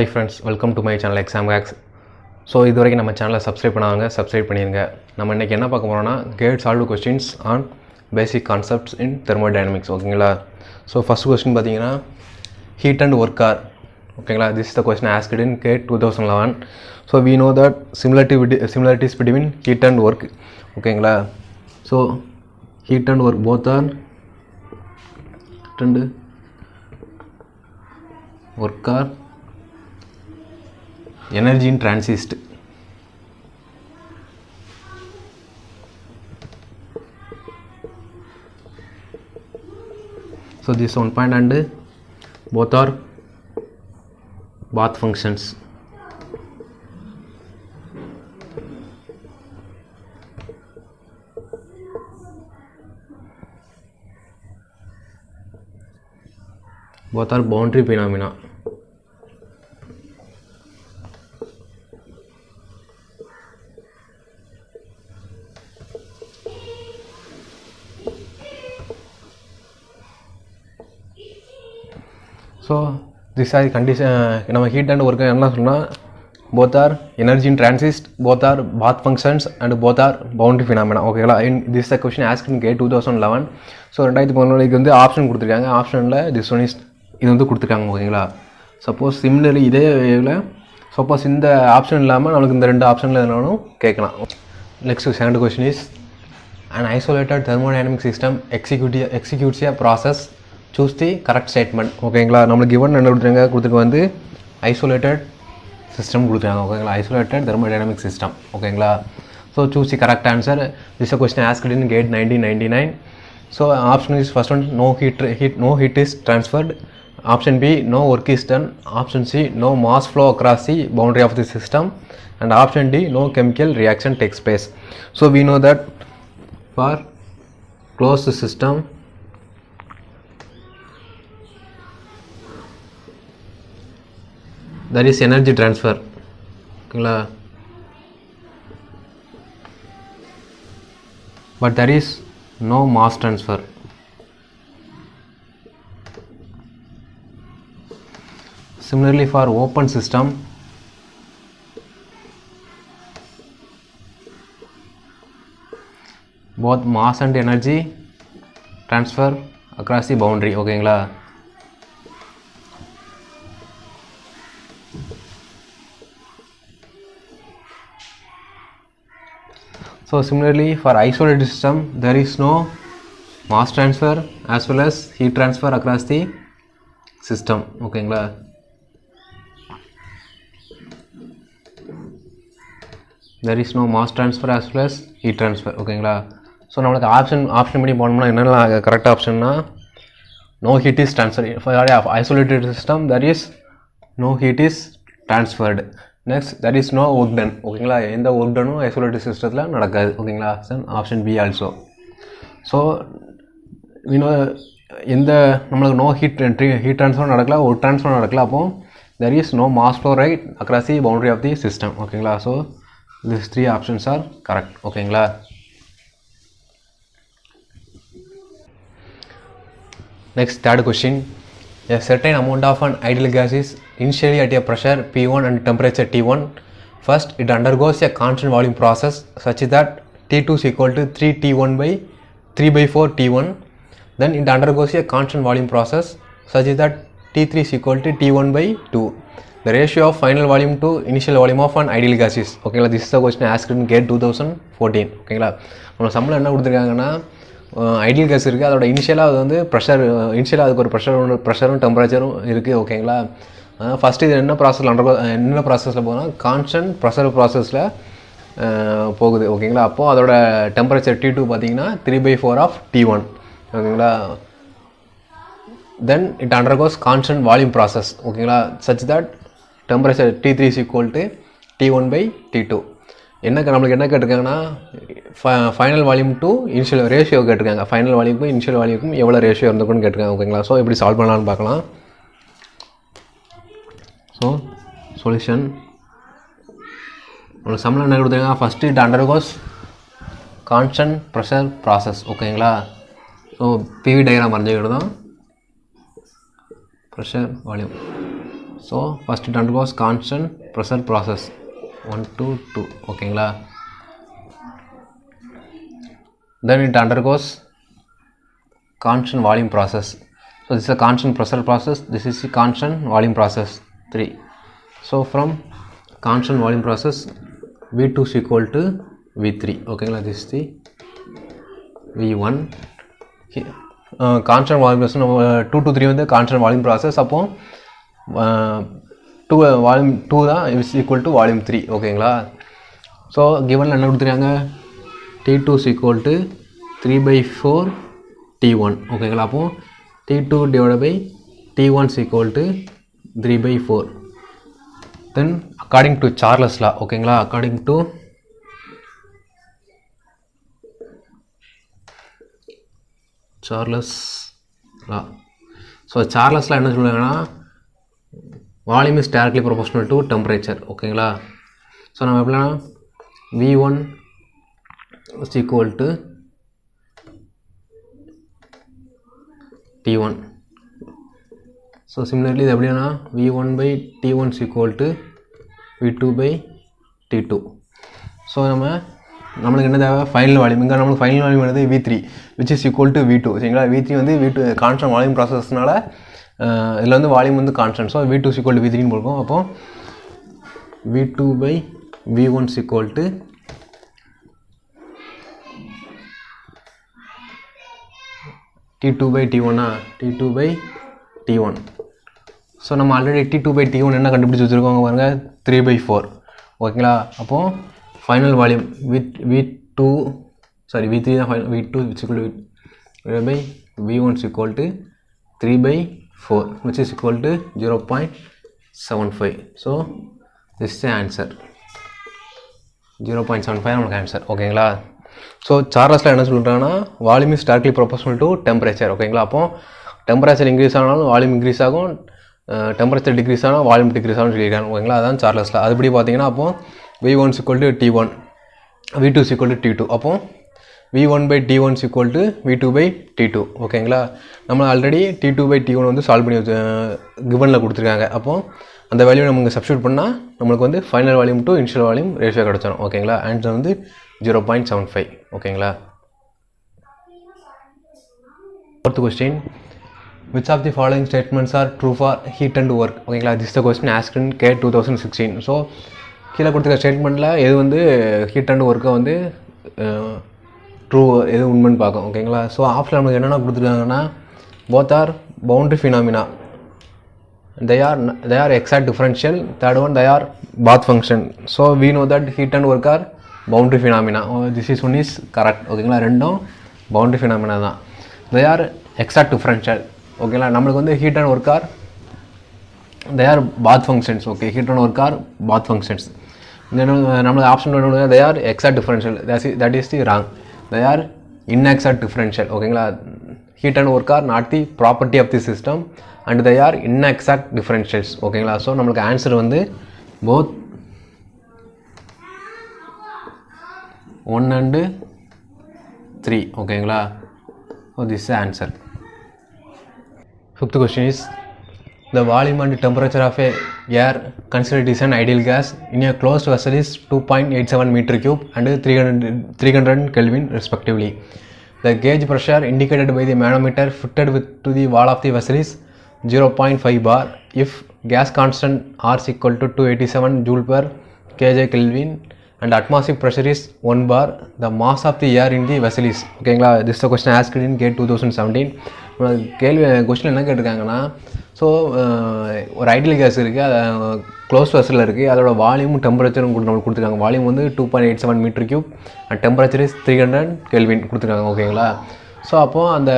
Hi friends, welcome to my channel Exam Hacks. So இதுவரைக்கும் நம்ம சேனலை சப்ஸ்கிரைப் பண்ணாங்க சப்ஸ்கிரைப் பண்ணிடுங்க. நம்ம இன்னைக்கு என்ன பார்க்க போறோம்னா GATE solved questions on basic concepts in thermodynamics. ஓகேங்களா? ஸோ ஃபர்ஸ்ட் கொஸ்டின் பார்த்தீங்கன்னா ஹீட் அண்ட் ஒர்க் ஆர். ஓகேங்களா? This is the question asked in GATE 2011. So we know that similarities between heat and work. ஓகேங்களா? So heat and work both are and work are energy in transit. So this one point and both are bath functions. Both are boundary phenomena. So this is condition நம்ம heat and work என்ன சொன்னா both are energy in transit, both are bath functions and both are boundary phenomena. ஓகேங்களா? this is the question asked in Gate 2011. So 2011 வந்து option கொடுத்துருக்காங்க. ஆப்ஷனில் this one is இது வந்து கொடுத்துருக்காங்க. ஓகேங்களா? சப்போஸ் சிமிலர்லி இதே வேவில் சப்போஸ் இந்த ஆப்ஷன் இல்லாமல் நம்மளுக்கு இந்த ரெண்டு ஆப்ஷனில் எதுனாலும் கேட்கலாம். Next second question is an isolated thermodynamic system executes a process. Choose the correct statement. ஓகேங்களா? நம்மளுக்கு given என்ன கொடுத்துருக்க வந்து isolated system கொடுத்துருக்காங்க. ஓகேங்களா? isolated thermodynamic system. ஓகேங்களா? So choose the correct answer. This is a question asked in Gate 1999. So option is first one, no heat is transferred. Option B, no work is done. Option C, no mass flow across the boundary of the system. And option D, no chemical reaction takes place. So we know that for closed system there is energy transfer. Okay, but there is no mass transfer. Similarly for open system both mass and energy transfer across the boundary. ஓகேங்களா? So similarly for isolated system there is no mass transfer as well as heat transfer across the system. ஓகேங்களா? there is no mass transfer as well as heat transfer. ஓகேங்களா? So நம்மளுக்கு option பண்ணி போனோம்னா என்னென்ன correct ஆப்ஷன்னா no heat is transferred. For isolated system there is no heat is transferred. Next there is no work done. ஓகேங்களா? எந்த work டனும் isolated சிஸ்டத்தில் நடக்காது. ஓகேங்களா? Option B also. ஸோ எந்த நம்மளுக்கு நோ ஹீட் ட்ரான்ஸ்ஃபர் நடக்கல, ஒர்க் ட்ரான்ஸ்ஃபர் நடக்கல. அப்போ there is no mass flow right across the boundary of the system. ஓகேங்களா? So these three options are correct. ஓகேங்களா? Next third question, a certain amount of an ideal gas is initially at a pressure P1 and temperature T1. First it undergoes a constant volume process such that T2 is equal to 3 by 4 T1. Then it undergoes a constant volume process such that T3 is equal to T1 by 2. The ratio of final volume to initial volume of an ideal gas is. Okay, this is the question asked in Gate 2014. ஓகேங்களா? நம்ம சம்பளம் என்ன கொடுத்துருக்காங்கன்னா ideal case இருக்குது, அதோட இனிஷியலாக அது வந்து இனிஷியலாக அதுக்கு ஒரு ப்ரெஷரும் டெம்பரேச்சரும் இருக்குது. ஓகேங்களா? ஃபஸ்ட்டு இது என்ன ப்ராசஸில் போகுதுன்னா கான்ஸ்டன்ட் ப்ரெஷர் ப்ராசஸில் போகுது. ஓகேங்களா? அப்போது அதோட டெம்பரேச்சர் T2 பார்த்தீங்கன்னா 3/4 ஆஃப் T1. ஓகேங்களா? Then it undergoes constant volume process. ஓகேங்களா? Such that temperature T3 is equal to T1 by T2. நம்மளுக்கு என்ன கேட்டிருக்காங்கன்னா final volume to initial ratio கேட்டிருக்காங்க. ஃபைனல் வால்யூமுக்கும் இனிஷியல் வால்யூமுக்கும் எவ்வளோ ரேஷியோ இருந்துக்குன்னு கேட்டிருக்காங்க. ஓகேங்களா? ஸோ எப்படி சால்வ் பண்ணலான்னு பார்க்கலாம். ஸோ சொல்யூஷன் உங்களுக்கு சம்பளம் என்ன கொடுத்துருக்காங்க, first it undergoes constant pressure process. ஓகேங்களா? ஸோ பிவி டயக்ராம் வரைஞ்சிக்கிட்டு தான் pressure volume. So first it undergoes constant pressure process 1 to 2 ஓகேங்களா. then it undergoes constant volume process. So this is a constant pressure process, this is the constant volume process 3. so from constant volume process V2 is equal to V3 ஓகேங்களா. this is the V1 constant volume process 2 to 3 வந்து constant volume process. அப்போ volume 2 தான் is equal to volume 3 ஓகேங்களா. So கிவனில் என்ன கொடுத்துருக்காங்க, T2 is equal to 3/4 T1 ஓகேங்களா. அப்போது T2 divide by T1 is equal to 3/4. Then according to Charles law ஓகேங்களா, according to Charles law. So Charles law என்ன சொல்லுவாங்கன்னா, volume is directly proportional to temperature ஓகேங்களா. So நம்ம எப்படின்னா V1 is equal to T1. So similarly இது எப்படின்னா V1/T1 is equal to V2/T2. So நம்மளுக்கு என்ன தேவை, ஃபைனல் வால்யூம். இங்கே நம்மளுக்கு ஃபைனல் வால்யூம் வந்து V3 which is equal to V2 சரிங்களா. V3 வந்து V2 கான்ஸ்டன்ட் வால்யூம் ப்ராசஸ்னால இதில் வந்து வால்யூம் வந்து constant. So V2 is equal to V3ன்னு போடுவோம். அப்போது V2/V1 is equal to T2/T1 T2/T1. So நம்ம ஆல்ரெடி T2/T1 என்ன கண்டுபிடிச்சி வச்சுருக்கோங்க பாருங்கள், 3/4 ஓகேங்களா. அப்போது ஃபைனல் வால்யூம் V3 தான் V2 is equal to V1 is equal to 3/4 which is equal to 0.75. so this is the answer 0.75 நம்மளுக்கு ஆன்சர் ஓகேங்களா. ஸோ சார்லஸில் என்ன சொல்கிறாங்கன்னா, volume is directly proportional to temperature ஓகேங்களா. அப்போது டெம்பரேச்சர் இன்க்ரீஸ் ஆனாலும் வால்யூம் இன்க்ரீஸ் ஆகும், temperature degrees ஆனால் volume degrees ஆகும்னு சொல்லியிருக்காங்க ஓகேங்களா. அதான் சார்லஸில். அதுபடி பார்த்தீங்கன்னா அப்போது V1 is equal to T1, V2 is equal to T2. அப்போது V1/T1 is equal to V2/T2 ஓகேங்களா. நம்ம ஆல்ரெடி T2/T1 வந்து சால்வ் பண்ணி கிவனில் கொடுத்துருக்காங்க. அப்போது அந்த வேல்யூ நம்ம இங்கே சப்ஸ்டியூட் பண்ணால் நம்மளுக்கு வந்து final volume to initial volume ratio கிடச்சிடும் ஓகேங்களா. ஆன்சர் வந்து 0.75 ஓகேங்களா. Fourth question, which of the following statements are true for heat and work ஓகேங்களா. this is the question asked in K 2016. So கீழே கொடுத்துருக்க ஸ்டேட்மெண்ட்டில் எது வந்து ஹீட் அண்ட் ஒர்க்கை வந்து ட்ரூ எது உண்மைன்னு பார்க்கும் ஓகேங்களா. ஸோ ஆப்ஷன் நமக்கு என்னென்ன கொடுத்துருக்காங்கன்னா, both are boundary phenomena, they are exact differential, third one they are bath function. so we know that heat and work are boundary phenomena. this is one is correct ஓகேங்களா. ரெண்டும் boundary phenomena தான். they are exact differential ஓகேங்களா. நம்மளுக்கு வந்து heat and work are they are bath functions okay, heat and work are bath functions. நம்மளுக்கு option they are exact differential, that is the wrong. they are inexact differential ஓகேங்களா. heat and work are not the property of the system and they are inexact differentials ஓகேங்களா. So நம்மளுக்கு answer வந்து both 1 and 3 ஓகேங்களா. So this is the answer. Fifth question is, the volume and temperature of a air considered is an ideal gas in a closed vessel is 2.87 meter cube and 300 Kelvin respectively. The gauge pressure indicated by the manometer fitted to the wall of the vessel is 0.5 bar if gas constant R is equal to 287 joule per kg Kelvin and atmospheric pressure is 1 bar. The mass of the air in the vessel is ஓகேங்களா. this is the question asked in K 2017. Question என்ன கேட்டிருக்காங்கன்னா, so ஒரு ideal case இருக்குது, அது close வெசலில் இருக்குது, அதோட வால்யூமும் டெம்பரேச்சரும் நம்மளுக்கு கொடுத்துருக்காங்க. Volume வந்து 2.87 metre cube and temperature is 300 Kelvin கொடுத்துருக்காங்க ஓகேங்களா. ஸோ அப்போது அந்த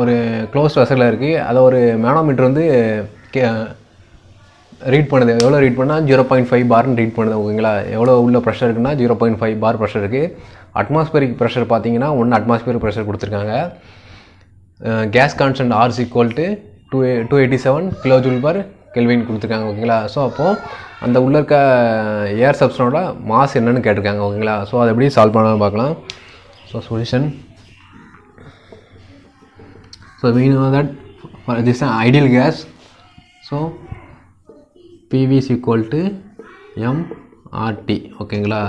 ஒரு க்ளோஸ் வெசலில் இருக்குது, அதை ஒரு மேனோமீட்டர் வந்து ரீட் பண்ணுது. எவ்வளோ ரீட் பண்ணால் 0.5 பார்னு ரீட் பண்ணுது ஓகேங்களா. எவ்வளோ உள்ள ப்ரெஷர் இருக்குன்னா 0.5 பார் ப்ரெஷர் இருக்குது. அட்மாஸ்பியரிக் ப்ரெஷர் பார்த்தீங்கன்னா 1 அட்மாஸ்பியரிக் ப்ரெஷர் கொடுத்துருக்காங்க. Case constant R is equal to 287 kilojoule per kelvin கொடுத்துருக்காங்க ஓகேங்களா. ஸோ அப்போது அந்த உள்ள இருக்க ஏர் சப்ஸ்டனோட மாஸ் என்னன்னு கேட்டிருக்காங்க ஓகேங்களா. ஸோ அதை எப்படி சால்வ் பண்ணலாம்னு பார்க்கலாம். So solution, so we know that this is an ideal gas. so PV is equal to mRT ஓகேங்களா.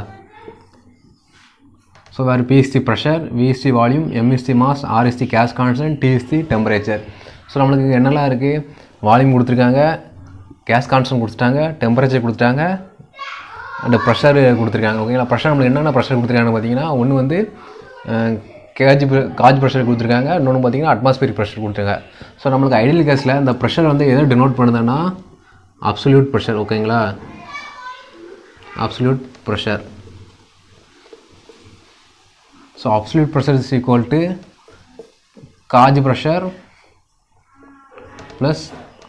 So where P is the pressure, V is the volume, M is the mass, R is the gas constant, T is the temperature. So நம்மளுக்கு என்னெல்லாம் இருக்குது, volume கொடுத்துருக்காங்க, case constant கொடுத்துட்டாங்க, temperature கொடுத்துட்டாங்க, அந்த pressure கொடுத்துருக்காங்க ஓகேங்களா. ப்ரெஷர் நம்மளுக்கு என்னென்ன ப்ரெஷர் கொடுத்துருக்காங்கன்னு பார்த்தீங்கன்னா, ஒன்று வந்து காஜ் ப்ரெஷர் கொடுத்துருக்காங்க, இன்னொன்று பார்த்தீங்கன்னா அட்மாஸ்பியரிக் ப்ரெஷர் கொடுத்துருக்காங்க. ஸோ நம்மளுக்கு ஐடியல் கேஸில் இந்த ப்ரெஷர் வந்து எதை டினோட் பண்ணுதுன்னா அப்சல்யூட் ப்ரெஷர் ஓகேங்களா. Absolute pressure. So absolute pressure is equal to gauge pressure plus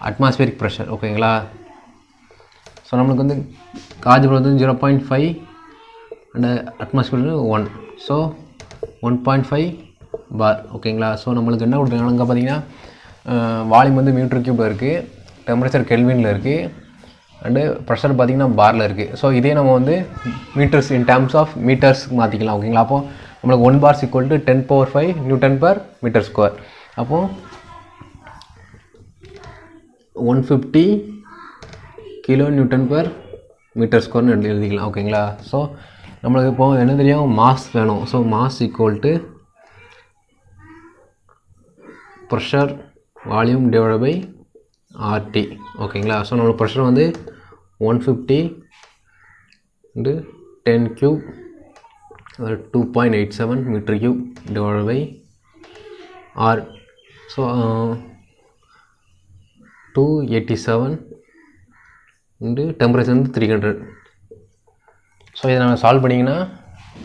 atmospheric pressure ஓகேங்களா. ஸோ நம்மளுக்கு வந்து gauge pressure வந்து 0.5 அண்ட் அட்மாஸ்பியர் 1, ஸோ 1.5 பார் ஓகேங்களா. ஸோ நம்மளுக்கு என்ன கொடுத்துருக்காங்க அங்கே பார்த்தீங்கன்னா வால்யூம் வந்து மீட்டர் கியூப் இருக்குது, டெம்பரேச்சர் கெல்வினில் இருக்குது, அண்டு ப்ரெஷர் பார்த்திங்கன்னா பாரில் இருக்குது. ஸோ இதே நம்ம வந்து மீட்டர்ஸ் இன் டேர்ம்ஸ் ஆஃப் மீட்டர்ஸ்க்கு மாற்றிக்கலாம் ஓகேங்களா. அப்போது நம்மளுக்கு 1 bar equal to 10⁵ Nm/m². அப்போது 150 kN/m² எழுதிக்கலாம் ஓகேங்களா. ஸோ நம்மளுக்கு இப்போது என்ன தெரியும், மாஸ் வேணும். So mass equal to pressure volume divided by RT ஓகேங்களா. ஸோ நம்மளுக்கு ப்ரெஷர் வந்து 150 × 10³ 2.87 m³ divided by R. So 287 into temperature 300. So இதை நம்ம சால்வ் பண்ணிங்கன்னா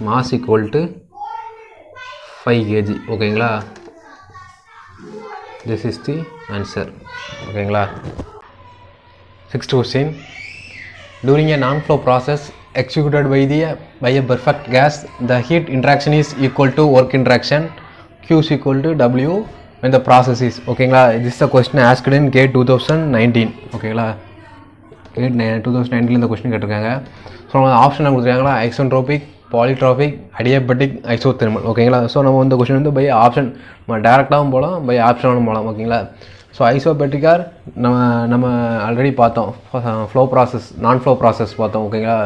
மாஸ் ஈக்குவல் டு 5 kg ஓகேங்களா. திஸ் இஸ் தி ஆன்சர் ஓகேங்களா. 6th question. During a non-flow process executed by a perfect gas, the heat interaction is equal to work interaction, Q is equal to W when the process is ஓகேங்களா. this is a question asked in GATE 2019 ஓகேங்களா. GATE 2019 இந்த question கேட்டிருக்காங்க. So நம்ம ஆப்ஷனாக கொடுத்துருக்காங்களா, isotropic, polytropic, adiabatic, isothermal ஓகேங்களா. So நம்ம இந்த கொஸ்டின் வந்து பை ஆப்ஷன் நம்ம டேரெக்டாகவும் போகலாம், பை ஆப்ஷனாகவும் போகலாம் ஓகேங்களா. ஸோ ஐசோபெட்டிக்கார் நம்ம ஆல்ரெடி பார்த்தோம், flow process, non flow process பார்த்தோம் ஓகேங்களா.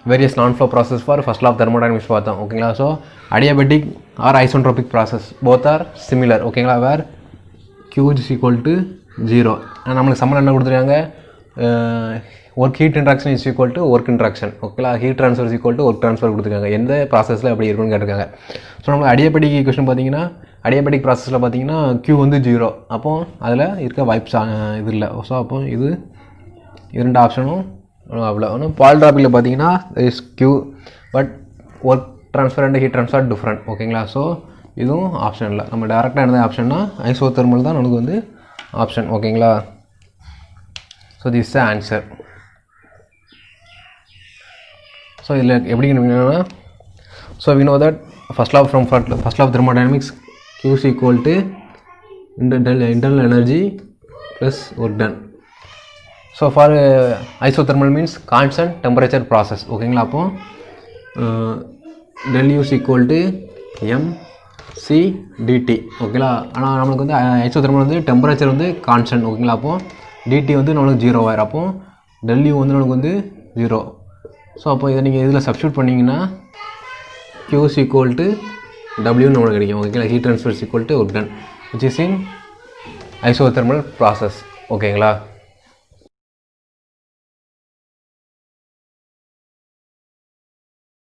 Various non flow process for first law of thermodynamics பார்த்தோம் ஓகேங்களா. So adiabatic or isotropic process both are similar ஓகேங்களா. Where Q is equal to 0. நம்மளுக்கு சம்மன் என்ன கொடுத்துருக்காங்க, work heat interaction is equal to work interaction ஓகேங்களா. Heat transfer is equal to work transfer கொடுத்துருக்காங்க, எந்த ப்ராசஸில் எப்படி இருக்குன்னு கேட்டிருக்காங்க. ஸோ நம்மளுக்கு அடியாபெட்டிக் ஈக்குவேஷன் பார்த்தீங்கன்னா, அடியாபெட்டிக் ப்ராசஸில் பார்த்தீங்கன்னா Q வந்து 0, அப்போது அதில் இருக்க வாய்ப்ஸ் இது இல்லை. ஸோ அப்போ இது இரண்டு ஆப்ஷனும் அவ்வளோ. ஒன்று பாலிட்ராபிக்கில் பார்த்தீங்கன்னா is Q, but work transfer and heat transfer different ஓகேங்களா. ஸோ இதுவும் ஆப்ஷன் இல்லை. நம்ம டேரெக்டாக இருந்த ஆப்ஷன்னா ஐசோதெர்மல் தான் நமக்கு வந்து ஆப்ஷன் ஓகேங்களா. So this is answer. So இதில் எப்படி என்னன்னா, so we know that first law of thermodynamics Q is equal to internal energy plus work done. So for isothermal means constant temperature process ஓகேங்களா. அப்போ del U is equal to mc dt ஓகேங்களா. ஆனால் நம்மளுக்கு வந்து isothermal வந்து temperature வந்து constant ஓகேங்களா. அப்போது dt வந்து நம்மளுக்கு 0 ஆயிரும். அப்போது del U வந்து நம்மளுக்கு வந்து 0. ஸோ அப்போ இதை நீங்கள் இதில் சப்ஸ்டியூட் பண்ணிங்கன்னா Q is equal to W நம்மளுக்கு கிடைக்கும் ஓகேங்களா. Heat transfer is equal to work done, which is in isothermal process ஓகேங்களா.